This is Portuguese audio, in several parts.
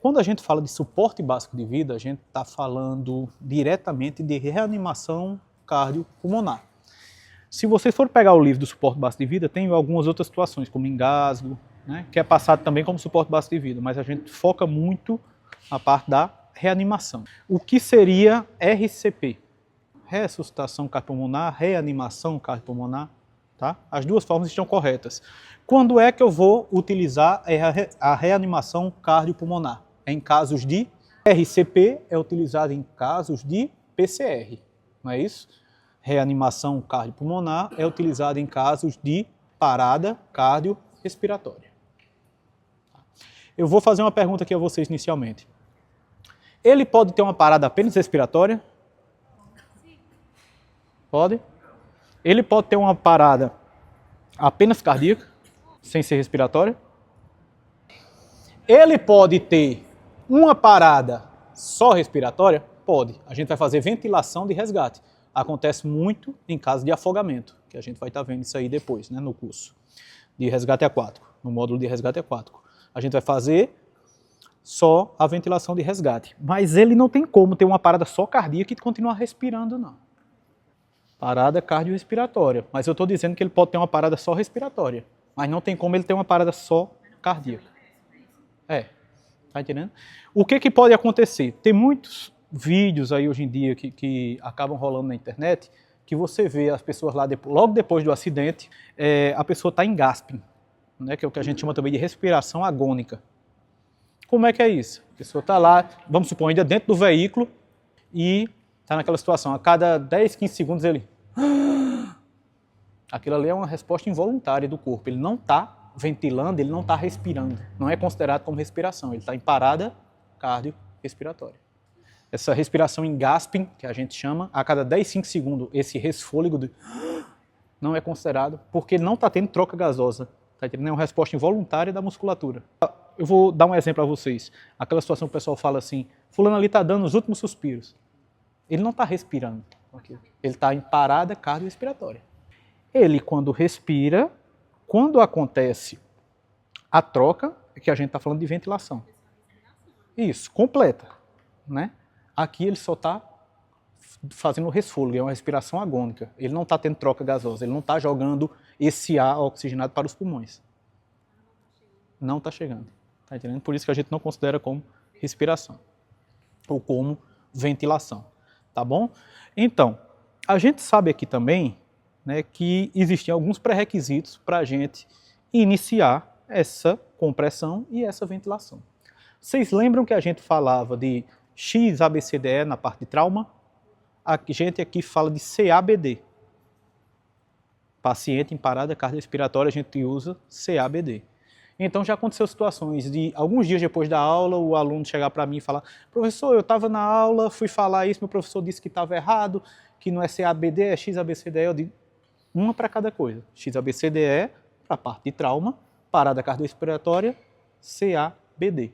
Quando a gente fala de suporte básico de vida, a gente está falando diretamente de reanimação cardiopulmonar. Se vocês forem pegar o livro do suporte básico de vida, tem algumas outras situações, como engasgo, né, que é passado também como suporte básico de vida, mas a gente foca muito na parte da reanimação. O que seria RCP? Ressuscitação cardiopulmonar, reanimação cardiopulmonar, tá? As duas formas estão corretas. Quando é que eu vou utilizar a reanimação cardiopulmonar? Em casos de RCP é utilizado em casos de PCR, não é isso? Reanimação cardiopulmonar é utilizada em casos de parada cardiorrespiratória. Eu vou fazer uma pergunta aqui a vocês inicialmente. Ele pode ter uma parada apenas respiratória? Pode? Ele pode ter uma parada apenas cardíaca, sem ser respiratória? Ele pode ter uma parada só respiratória? Pode. A gente vai fazer ventilação de resgate. Acontece muito em caso de afogamento, que a gente vai estar vendo isso aí depois, né, no curso de resgate aquático, no módulo de resgate aquático. A gente vai fazer só a ventilação de resgate. Mas ele não tem como ter uma parada só cardíaca e continuar respirando, não. Parada cardiorrespiratória. Mas eu estou dizendo que ele pode ter uma parada só respiratória. Mas não tem como ele ter uma parada só cardíaca. Tá entendendo? O que pode acontecer? Tem muitos vídeos aí hoje em dia que acabam rolando na internet, que você vê as pessoas lá, logo depois do acidente, a pessoa está em gasping, né, que é o que a gente chama também de respiração agônica. Como é que é isso? A pessoa está lá, vamos supor, ainda dentro do veículo e está naquela situação, a cada 10, 15 segundos ele... Aquilo ali é uma resposta involuntária do corpo, ele não está ventilando, ele não está respirando, não é considerado como respiração, ele está em parada cardiorrespiratória. Essa respiração em gasping, que a gente chama, a cada 10, 5 segundos, esse resfôlego não é considerado, porque não está tendo troca gasosa, tá entendendo? É uma resposta involuntária da musculatura. Eu vou dar um exemplo a vocês. Aquela situação que o pessoal fala assim, fulano ali está dando os últimos suspiros. Ele não está respirando, ele está em parada cardiorrespiratória. Ele, quando respira, quando acontece a troca, é que a gente está falando de ventilação. Isso, completa, né? Aqui ele só está fazendo o resfôlego, é uma respiração agônica. Ele não está tendo troca gasosa, ele não está jogando esse ar oxigenado para os pulmões. Não está chegando, tá entendendo? Por isso que a gente não considera como respiração ou como ventilação, tá bom? Então, a gente sabe aqui também, né, que existem alguns pré-requisitos para a gente iniciar essa compressão e essa ventilação. Vocês lembram que a gente falava de XABCDE na parte de trauma? A gente aqui fala de CABD. Paciente em parada cardiorrespiratória, a gente usa CABD. Então já aconteceu situações de, alguns dias depois da aula, o aluno chegar para mim e falar, professor, eu estava na aula, fui falar isso, meu professor disse que estava errado, que não é CABD, é XABCDE. Eu digo, uma para cada coisa. XABCDE para a parte de trauma, parada cardiorrespiratória, CABD.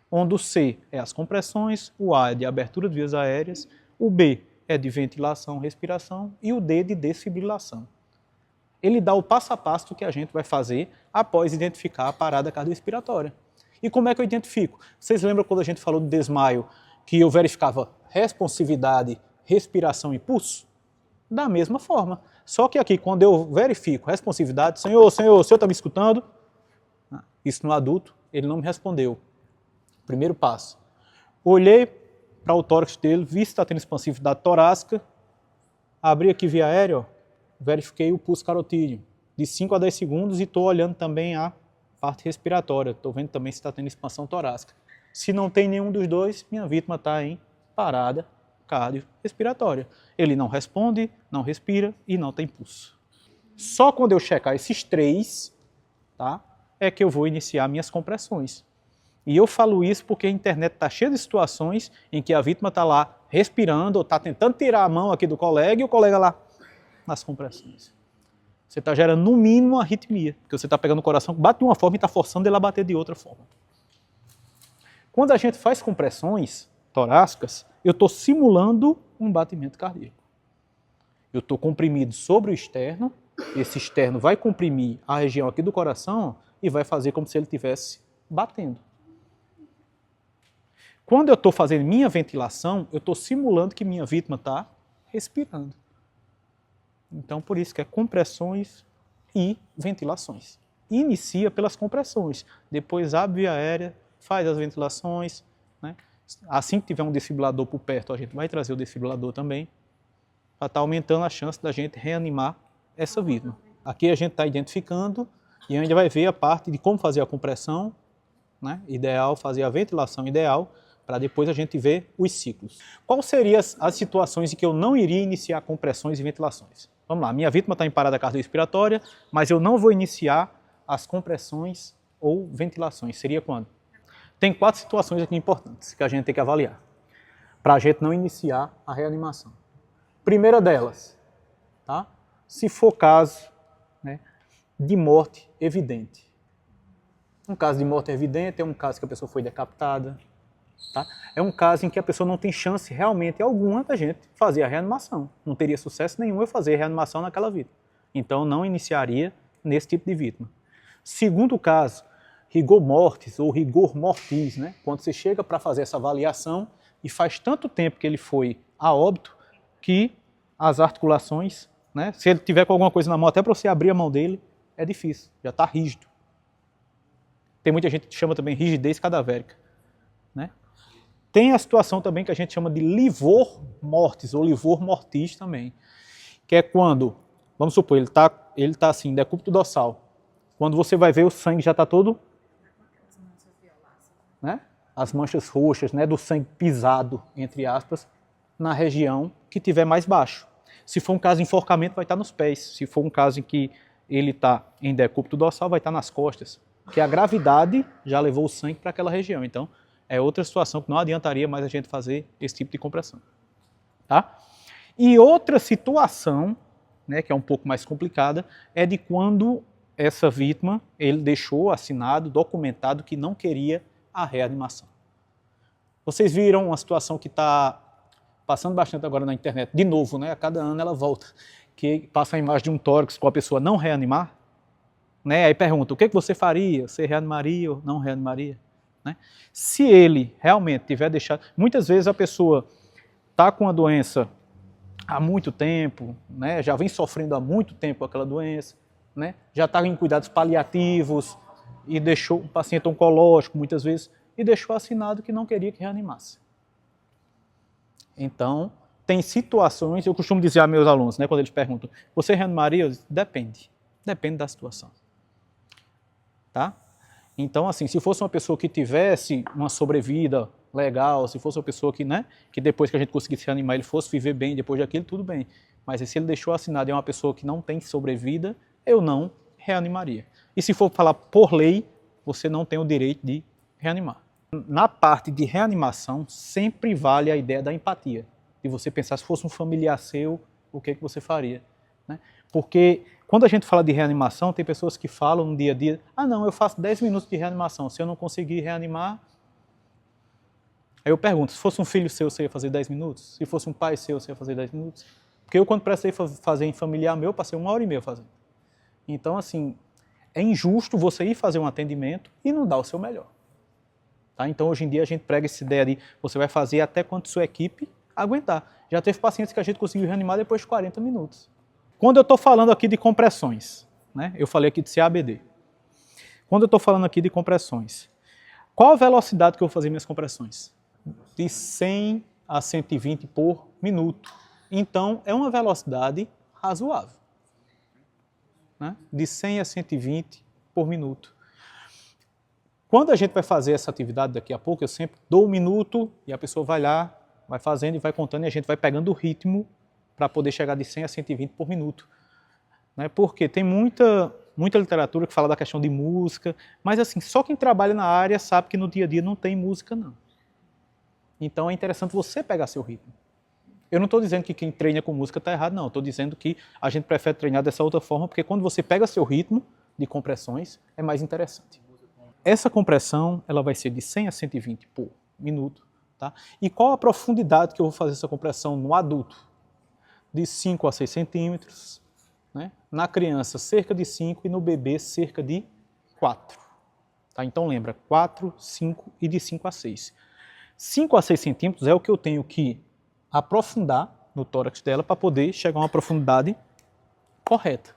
Onde o C é as compressões, o A é de abertura de vias aéreas, o B é de ventilação, respiração e o D de desfibrilação. Ele dá o passo a passo que a gente vai fazer após identificar a parada cardiorrespiratória. E como é que eu identifico? Vocês lembram quando a gente falou do desmaio, que eu verificava responsividade, respiração e pulso? Da mesma forma. Só que aqui, quando eu verifico responsividade, senhor, o senhor está me escutando? Isso no adulto, ele não me respondeu. Primeiro passo. Olhei para o tórax dele, vi se está tendo expansividade torácica, abri aqui via aérea, verifiquei o pulso carotídeo de 5 a 10 segundos e estou olhando também a parte respiratória, estou vendo também se está tendo expansão torácica. Se não tem nenhum dos dois, minha vítima está em parada cardiorrespiratória. Ele não responde, não respira e não tem pulso. Só quando eu checar esses três, tá, é que eu vou iniciar minhas compressões. E eu falo isso porque a internet está cheia de situações em que a vítima está lá respirando ou está tentando tirar a mão aqui do colega e o colega lá nas compressões. Você está gerando no mínimo uma arritmia, porque você está pegando o coração, bate de uma forma e está forçando ele a bater de outra forma. Quando a gente faz compressões torácicas, eu estou simulando um batimento cardíaco. Eu estou comprimido sobre o externo, esse externo vai comprimir a região aqui do coração e vai fazer como se ele estivesse batendo. Quando eu estou fazendo minha ventilação, eu estou simulando que minha vítima está respirando. Então, por isso que é compressões e ventilações. Inicia pelas compressões, depois abre via aérea, faz as ventilações, né? Assim que tiver um desfibrilador por perto, a gente vai trazer o desfibrilador também, para estar aumentando a chance da gente reanimar essa vítima. Aqui a gente está identificando e ainda vai ver a parte de como fazer a compressão, né? Ideal, fazer a ventilação ideal, para depois a gente ver os ciclos. Quais seriam as situações em que eu não iria iniciar compressões e ventilações? Vamos lá, minha vítima está em parada cardiorrespiratória, mas eu não vou iniciar as compressões ou ventilações. Seria quando? Tem 4 situações aqui importantes que a gente tem que avaliar, para a gente não iniciar a reanimação. Primeira delas, tá? Se for caso, né, de morte evidente. Um caso de morte evidente é um caso que a pessoa foi decapitada, tá? É um caso em que a pessoa não tem chance realmente alguma da gente fazer a reanimação. Não teria sucesso nenhum eu fazer a reanimação naquela vítima. Então não iniciaria nesse tipo de vítima. Segundo caso, rigor mortis ou rigor mortis, né? Quando você chega para fazer essa avaliação e faz tanto tempo que ele foi a óbito que as articulações, né? Se ele tiver com alguma coisa na mão, até para você abrir a mão dele, é difícil, já está rígido. Tem muita gente que chama também rigidez cadavérica, né? Tem a situação também que a gente chama de livor mortis ou livor mortis também, que é quando, vamos supor, ele tá assim, decúbito dorsal. Quando você vai ver o sangue já está todo, né? As manchas roxas, né, do sangue pisado, entre aspas, na região que tiver mais baixo. Se for um caso de enforcamento, vai estar nos pés. Se for um caso em que ele está em decúbito dorsal, vai estar nas costas, porque a gravidade já levou o sangue para aquela região. Então, é outra situação que não adiantaria mais a gente fazer esse tipo de compressão. Tá? E outra situação, né, que é um pouco mais complicada, é de quando essa vítima, ele deixou assinado, documentado que não queria a reanimação. Vocês viram uma situação que está passando bastante agora na internet, de novo, né, a cada ano ela volta, que passa a imagem de um tórax com a pessoa não reanimar, né, aí pergunta, o que você faria? Você reanimaria ou não reanimaria? Né? Se ele realmente tiver deixado... Muitas vezes a pessoa está com a doença há muito tempo, né, já vem sofrendo há muito tempo aquela doença, né, já está em cuidados paliativos e deixou um paciente oncológico muitas vezes e deixou assinado que não queria que reanimasse. Então, tem situações, eu costumo dizer a meus alunos, né, quando eles perguntam, você reanimaria? Eu digo, depende da situação. Tá? Então, assim, se fosse uma pessoa que tivesse uma sobrevida legal, se fosse uma pessoa que, né, que depois que a gente conseguisse reanimar, ele fosse viver bem depois daquilo, tudo bem. Mas se ele deixou assinado e é uma pessoa que não tem sobrevida, eu não reanimaria. E se for falar por lei, você não tem o direito de reanimar. Na parte de reanimação, sempre vale a ideia da empatia. De você pensar, se fosse um familiar seu, o que você faria? Né? Porque quando a gente fala de reanimação, tem pessoas que falam no dia a dia, não, eu faço 10 minutos de reanimação, se eu não conseguir reanimar... Aí eu pergunto, se fosse um filho seu, você ia fazer 10 minutos? Se fosse um pai seu, você ia fazer 10 minutos? Porque eu, quando precisei fazer em familiar meu, passei 1h30 fazendo. Então, assim, é injusto você ir fazer um atendimento e não dar o seu melhor. Tá? Então, hoje em dia, a gente prega essa ideia de você vai fazer até quanto sua equipe aguentar. Já teve pacientes que a gente conseguiu reanimar depois de 40 minutos. Quando eu estou falando aqui de compressões, né? Eu falei aqui de CABD. Quando eu estou falando aqui de compressões, qual a velocidade que eu vou fazer minhas compressões? De 100 a 120 por minuto. Então, é uma velocidade razoável. Né? De 100 a 120 por minuto. Quando a gente vai fazer essa atividade daqui a pouco, eu sempre dou 1 minuto e a pessoa vai lá, vai fazendo e vai contando e a gente vai pegando o ritmo para poder chegar de 100 a 120 por minuto. Né? Porque tem muita literatura que fala da questão de música, mas assim, só quem trabalha na área sabe que no dia a dia não tem música, não. Então é interessante você pegar seu ritmo. Eu não estou dizendo que quem treina com música está errado, não. Estou dizendo que a gente prefere treinar dessa outra forma, porque quando você pega seu ritmo de compressões, é mais interessante. Essa compressão ela vai ser de 100 a 120 por minuto. Tá? E qual a profundidade que eu vou fazer essa compressão no adulto? De 5 a 6 centímetros. Né? Na criança, cerca de 5 e no bebê, cerca de 4. Tá? Então lembra, 4, 5 e de 5 a 6. 5 a 6 centímetros é o que eu tenho que aprofundar no tórax dela para poder chegar a uma profundidade correta.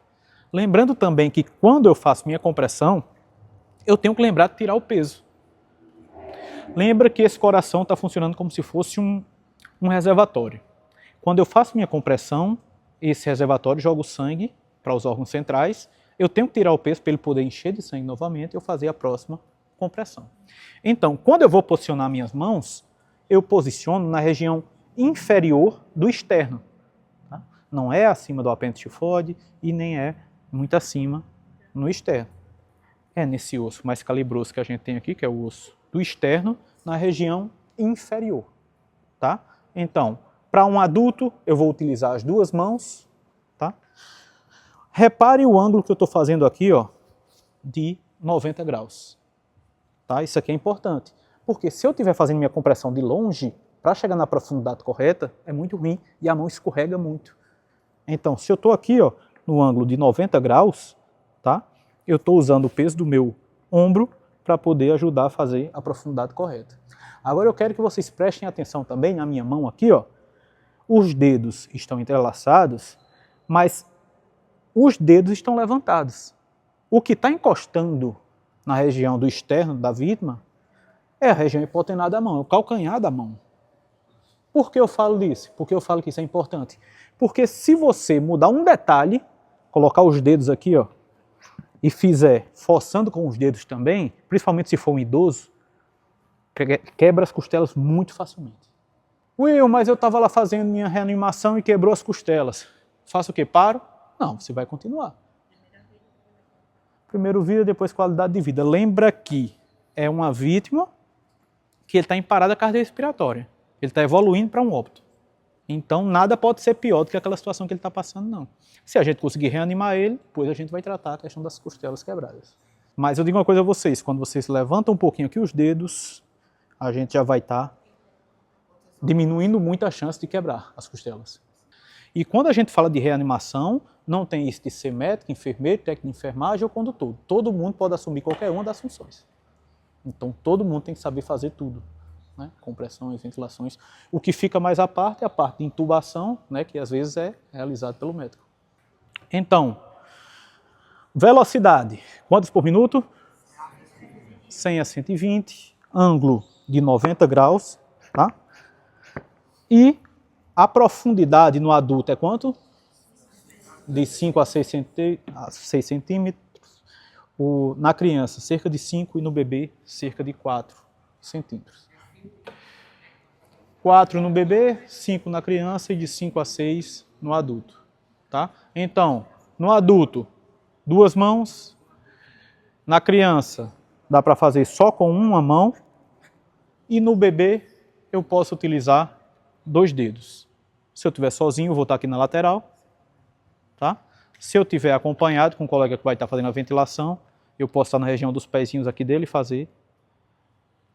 Lembrando também que quando eu faço minha compressão, eu tenho que lembrar de tirar o peso. Lembra que esse coração está funcionando como se fosse um reservatório. Quando eu faço minha compressão, esse reservatório joga o sangue para os órgãos centrais, eu tenho que tirar o peso para ele poder encher de sangue novamente e eu fazer a próxima compressão. Então, quando eu vou posicionar minhas mãos, eu posiciono na região inferior do externo. Tá? Não é acima do apêndice tifoide e nem é muito acima no externo. É nesse osso mais calibroso que a gente tem aqui, que é o osso do externo, na região inferior. Tá? Então, para um adulto, eu vou utilizar as duas mãos. Tá? Repare o ângulo que eu estou fazendo aqui, ó, de 90 graus. Tá? Isso aqui é importante, porque se eu estiver fazendo minha compressão de longe, para chegar na profundidade correta, é muito ruim e a mão escorrega muito. Então, se eu estou aqui, ó, no ângulo de 90 graus, tá? Eu estou usando o peso do meu ombro para poder ajudar a fazer a profundidade correta. Agora eu quero que vocês prestem atenção também na minha mão aqui, ó. Os dedos estão entrelaçados, mas os dedos estão levantados. O que está encostando na região do externo da vítima é a região hipotenada da mão, é o calcanhar da mão. Por que eu falo disso? Porque eu falo que isso é importante. Porque se você mudar um detalhe, colocar os dedos aqui, ó, e fizer forçando com os dedos também, principalmente se for um idoso, quebra as costelas muito facilmente. Will, mas eu estava lá fazendo minha reanimação e quebrou as costelas. Faço o quê? Paro? Não, você vai continuar. Primeiro vida, depois qualidade de vida. Lembra que é uma vítima que ele está em parada cardiorrespiratória. Ele está evoluindo para um óbito. Então nada pode ser pior do que aquela situação que ele está passando, não. Se a gente conseguir reanimar ele, depois a gente vai tratar a questão das costelas quebradas. Mas eu digo uma coisa a vocês, quando vocês levantam um pouquinho aqui os dedos, a gente já vai estar diminuindo muito a chance de quebrar as costelas. E quando a gente fala de reanimação, não tem isso de ser médico, enfermeiro, técnico de enfermagem ou condutor. Todo mundo pode assumir qualquer uma das funções. Então todo mundo tem que saber fazer tudo. Né? Compressões, ventilações. O que fica mais à parte é a parte de intubação, né? Que às vezes é realizado pelo médico. Então, velocidade. Quantos por minuto? 100 a 120. Ângulo de 90 graus. Tá? E a profundidade no adulto é quanto? De 5 a 6 centímetros. Na criança, cerca de 5 e no bebê, cerca de 4 centímetros. 4 no bebê, 5 na criança e de 5 a 6 no adulto. Tá? Então, no adulto, 2 mãos. Na criança, dá para fazer só com uma mão. E no bebê, eu posso utilizar 2 dedos. Se eu estiver sozinho, eu vou estar aqui na lateral. Tá? Se eu estiver acompanhado com um colega que vai estar fazendo a ventilação, eu posso estar na região dos pezinhos aqui dele e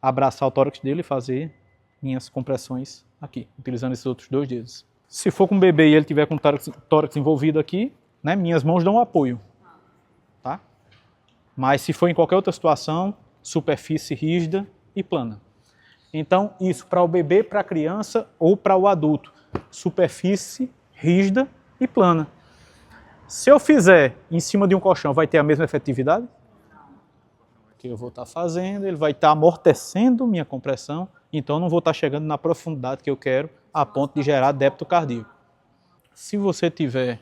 abraçar o tórax dele e fazer minhas compressões aqui, utilizando esses outros 2 dedos. Se for com o bebê e ele tiver com o tórax envolvido aqui, né, minhas mãos dão apoio. Tá? Mas se for em qualquer outra situação, superfície rígida e plana. Então, isso para o bebê, para a criança ou para o adulto. Superfície rígida e plana. Se eu fizer em cima de um colchão, vai ter a mesma efetividade? Que eu vou estar fazendo, ele vai estar amortecendo minha compressão, então eu não vou estar chegando na profundidade que eu quero a ponto de gerar débito cardíaco. Se você tiver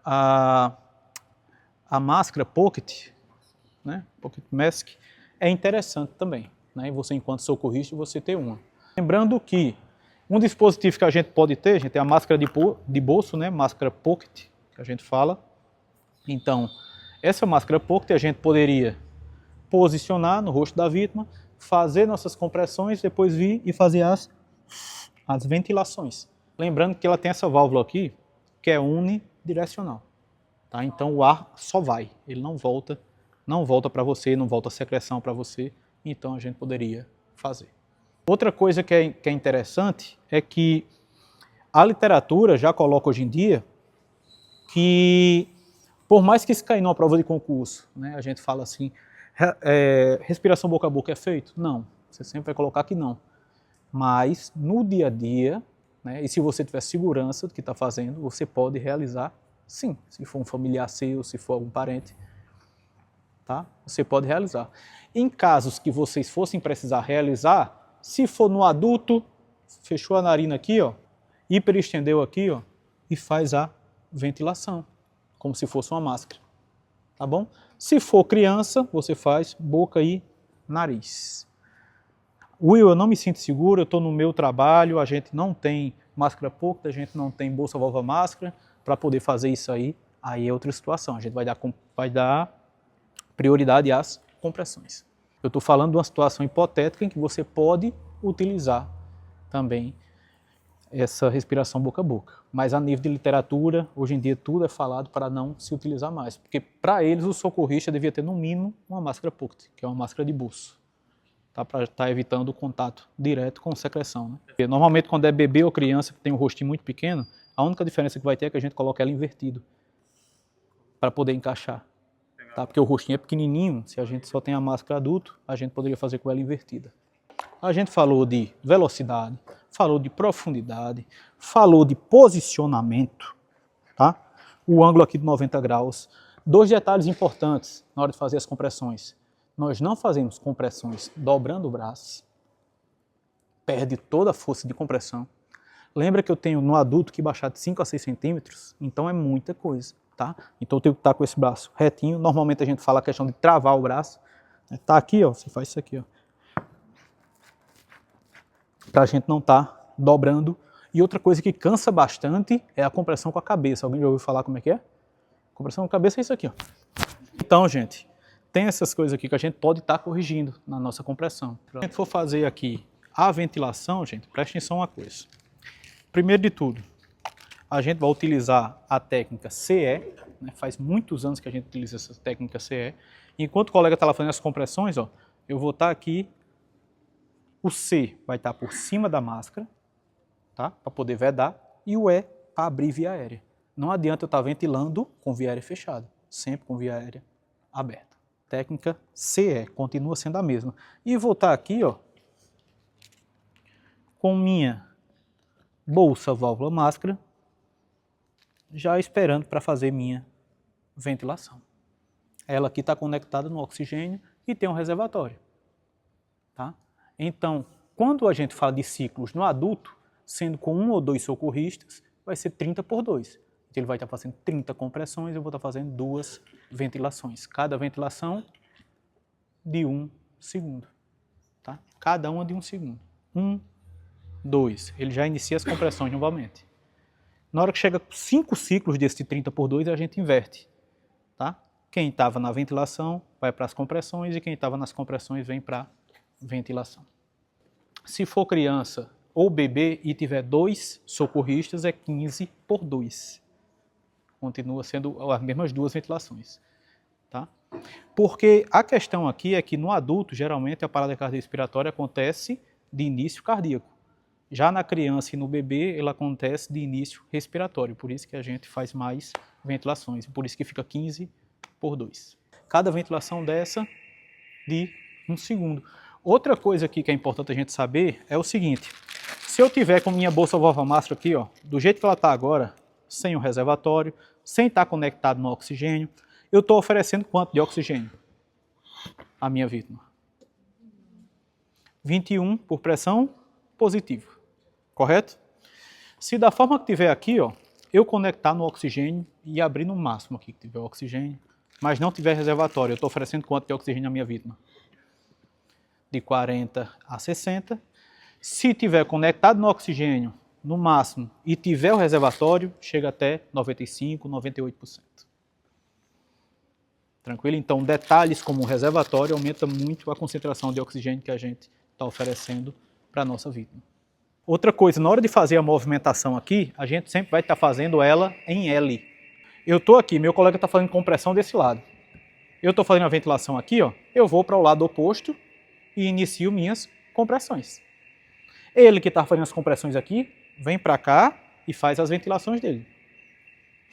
a máscara Pocket, né, Pocket Mask, é interessante também. Né, e você, enquanto socorrista, você ter uma. Lembrando que um dispositivo que a gente pode ter, a gente tem a máscara de bolso, né, máscara Pocket, que a gente fala. Então, essa máscara Pocket a gente poderia posicionar no rosto da vítima, fazer nossas compressões, depois vir e fazer as ventilações. Lembrando que ela tem essa válvula aqui, que é unidirecional. Tá? Então o ar só vai, ele não volta para você, não volta a secreção para você, então a gente poderia fazer. Outra coisa que é interessante é que a literatura já coloca hoje em dia que, por mais que isso caia numa prova de concurso, né, a gente fala assim, respiração boca a boca é feito? Não, você sempre vai colocar que não. Mas no dia a dia, né, e se você tiver segurança do que está fazendo, você pode realizar sim. Se for um familiar seu, se for algum parente, tá? Você pode realizar. Em casos que vocês fossem precisar realizar, se for no adulto, fechou a narina aqui, ó, hiperestendeu aqui, ó, e faz a ventilação, como se fosse uma máscara, tá bom? Se for criança, você faz boca e nariz. Will, eu não me sinto seguro, eu estou no meu trabalho, a gente não tem máscara pouca, a gente não tem bolsa vulva máscara, para poder fazer isso aí é outra situação, a gente vai dar prioridade às compressões. Eu estou falando de uma situação hipotética em que você pode utilizar também essa respiração boca a boca. Mas a nível de literatura, hoje em dia tudo é falado para não se utilizar mais, porque para eles o socorrista devia ter no mínimo uma máscara POCT, que é uma máscara de bolso, tá? Para estar evitando o contato direto com secreção, né? Porque normalmente quando é bebê ou criança que tem um rostinho muito pequeno, a única diferença que vai ter é que a gente coloca ela invertido para poder encaixar. Tá? Porque o rostinho é pequenininho, se a gente só tem a máscara adulto, a gente poderia fazer com ela invertida. A gente falou de velocidade, falou de profundidade, falou de posicionamento, tá? O ângulo aqui de 90 graus. 2 detalhes importantes na hora de fazer as compressões. Nós não fazemos compressões dobrando o braço, perde toda a força de compressão. Lembra que eu tenho no adulto que baixar de 5 a 6 centímetros, então é muita coisa. Tá? Então eu tenho que estar com esse braço retinho. Normalmente a gente fala a questão de travar o braço. Tá aqui, ó, você faz isso aqui, ó. Pra gente não estar dobrando. E outra coisa que cansa bastante é a compressão com a cabeça. Alguém já ouviu falar como é que é? Compressão com a cabeça é isso aqui, ó. Então, gente, tem essas coisas aqui que a gente pode estar corrigindo na nossa compressão. Se a gente for fazer aqui a ventilação, gente, preste atenção uma coisa. Primeiro de tudo, a gente vai utilizar a técnica CE, né? Faz muitos anos que a gente utiliza essa técnica CE. Enquanto o colega está lá fazendo as compressões, ó, eu vou estar aqui, o C vai estar por cima da máscara, tá? Para poder vedar, e o E para abrir via aérea. Não adianta eu estar ventilando com via aérea fechada, sempre com via aérea aberta. Técnica CE, continua sendo a mesma. E vou estar aqui, ó, com minha bolsa válvula máscara, já esperando para fazer minha ventilação. Ela aqui está conectada no oxigênio e tem um reservatório. Tá? Então, quando a gente fala de ciclos no adulto, sendo com 1 ou 2 socorristas, vai ser 30 por 2. Então ele vai estar fazendo 30 compressões e eu vou estar fazendo 2 ventilações. Cada ventilação de 1 segundo. Tá? Cada uma de 1 segundo. 1, 2. Ele já inicia as compressões novamente. Na hora que chega 5 ciclos desse 30 por 2, a gente inverte. Tá? Quem estava na ventilação vai para as compressões e quem estava nas compressões vem para a ventilação. Se for criança ou bebê e tiver 2 socorristas, é 15 por 2. Continua sendo as mesmas 2 ventilações. Tá? Porque a questão aqui é que no adulto, geralmente, a parada cardiorrespiratória acontece de início cardíaco. Já na criança e no bebê, ela acontece de início respiratório, por isso que a gente faz mais ventilações, por isso que fica 15 por 2. Cada ventilação dessa de 1 segundo. Outra coisa aqui que é importante a gente saber é o seguinte, se eu tiver com minha bolsa vulva máscara aqui, ó, do jeito que ela está agora, sem o reservatório, sem estar conectado no oxigênio, eu estou oferecendo quanto de oxigênio à minha vítima? 21 por pressão positiva. Correto? Se da forma que tiver aqui, ó, eu conectar no oxigênio e abrir no máximo aqui que tiver oxigênio, mas não tiver reservatório, eu estou oferecendo quanto de oxigênio à minha vítima? De 40 a 60. Se tiver conectado no oxigênio no máximo e tiver o reservatório, chega até 95, 98%. Tranquilo? Então, detalhes como o reservatório aumenta muito a concentração de oxigênio que a gente está oferecendo para a nossa vítima. Outra coisa, na hora de fazer a movimentação aqui, a gente sempre vai estar fazendo ela em L. Eu estou aqui, meu colega está fazendo compressão desse lado. Eu estou fazendo a ventilação aqui, ó, eu vou para o lado oposto e inicio minhas compressões. Ele que está fazendo as compressões aqui, vem para cá e faz as ventilações dele.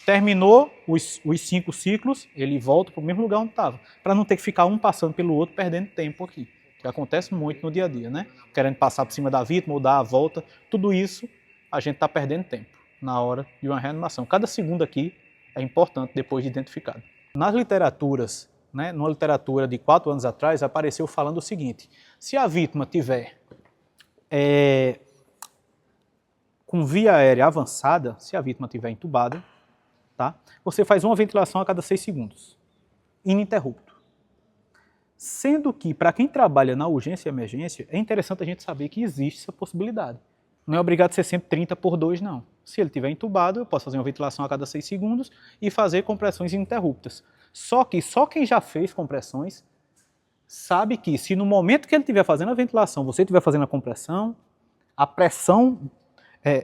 Terminou os 5 ciclos, ele volta para o mesmo lugar onde estava, para não ter que ficar um passando pelo outro, perdendo tempo aqui. que acontece muito no dia a dia, né? Querendo passar por cima da vítima ou dar a volta, tudo isso a gente está perdendo tempo na hora de uma reanimação. Cada segundo aqui é importante depois de identificado. Nas literaturas, né, numa literatura de 4 anos atrás, apareceu falando o seguinte: se a vítima tiver com via aérea avançada, se a vítima estiver entubada, tá, você faz uma ventilação a cada 6 segundos, ininterrupto. Sendo que, para quem trabalha na urgência e emergência, é interessante a gente saber que existe essa possibilidade. Não é obrigado a ser sempre 30/2, não. Se ele estiver entubado, eu posso fazer uma ventilação a cada 6 segundos e fazer compressões ininterruptas. Só que só quem já fez compressões sabe que se no momento que ele estiver fazendo a ventilação, você estiver fazendo a compressão, a pressão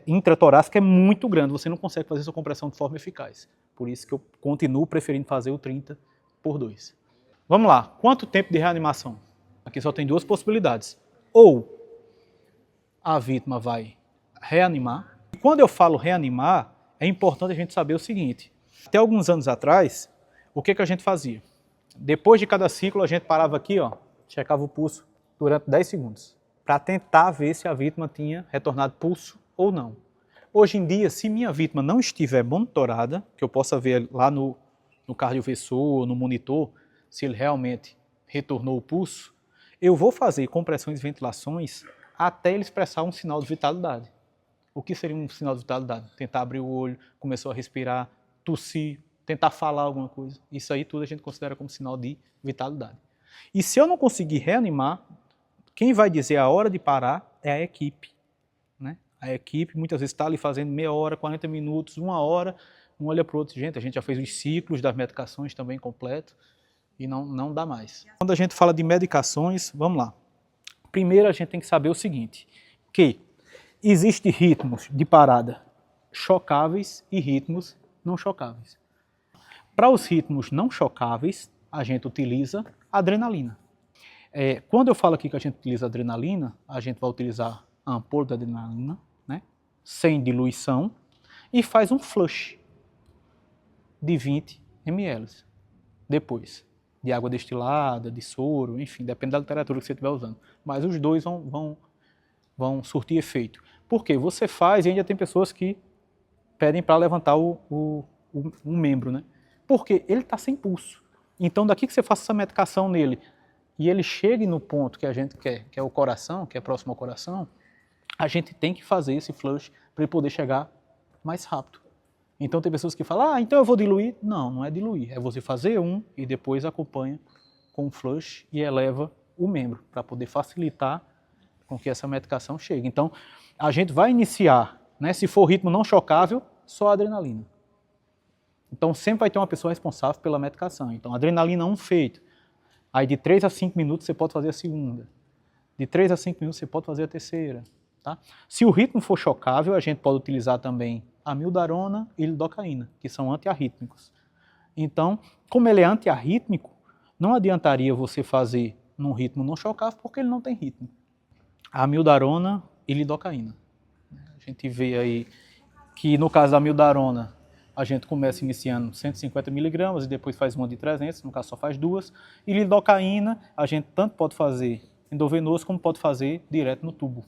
intratorácica é muito grande, você não consegue fazer essa compressão de forma eficaz. Por isso que eu continuo preferindo fazer o 30/2. Vamos lá, quanto tempo de reanimação? Aqui só tem 2 possibilidades. Ou a vítima vai reanimar. E quando eu falo reanimar, é importante a gente saber o seguinte: até alguns anos atrás, o que a gente fazia? Depois de cada ciclo, a gente parava aqui, ó, checava o pulso durante 10 segundos, para tentar ver se a vítima tinha retornado pulso ou não. Hoje em dia, se minha vítima não estiver monitorada, que eu possa ver lá no cardioversor, no monitor, se ele realmente retornou o pulso, eu vou fazer compressões e ventilações até ele expressar um sinal de vitalidade. O que seria um sinal de vitalidade? Tentar abrir o olho, começou a respirar, tossir, tentar falar alguma coisa. Isso aí tudo a gente considera como sinal de vitalidade. E se eu não conseguir reanimar, quem vai dizer a hora de parar é a equipe, né? A equipe muitas vezes está ali fazendo meia hora, 40 minutos, 1 hora, um olha para o outro. Gente, a gente já fez os ciclos das medicações também completo e não dá mais. Quando a gente fala de medicações, vamos lá. Primeiro a gente tem que saber o seguinte, que existem ritmos de parada chocáveis e ritmos não chocáveis. Para os ritmos não chocáveis, a gente utiliza adrenalina. Quando eu falo aqui que a gente utiliza adrenalina, a gente vai utilizar a ampola de adrenalina, né, sem diluição, e faz um flush de 20 ml. Depois, de água destilada, de soro, enfim, depende da literatura que você estiver usando. Mas os dois vão surtir efeito. Por quê? Você faz e ainda tem pessoas que pedem para levantar um membro, né? Porque ele está sem pulso. Então, daqui que você faça essa medicação nele e ele chegue no ponto que a gente quer, que é o coração, que é próximo ao coração, a gente tem que fazer esse flush para ele poder chegar mais rápido. Então, tem pessoas que falam, então eu vou diluir. Não, não é diluir. É você fazer um e depois acompanha com o flush e eleva o membro para poder facilitar com que essa medicação chegue. Então, a gente vai iniciar, né, se for ritmo não chocável, só adrenalina. Então, sempre vai ter uma pessoa responsável pela medicação. Então, adrenalina 1 feito. Aí, de 3 a 5 minutos, você pode fazer a segunda. De 3 a 5 minutos, você pode fazer a terceira. Tá? Se o ritmo for chocável, a gente pode utilizar também amiodarona e lidocaína, que são antiarrítmicos. Então, como ele é antiarrítmico, não adiantaria você fazer num ritmo não chocável, porque ele não tem ritmo. Amiodarona e lidocaína. A gente vê aí que no caso da amiodarona, a gente começa iniciando 150 miligramas e depois faz uma de 300, no caso só faz 2. E lidocaína, a gente tanto pode fazer endovenoso como pode fazer direto no tubo.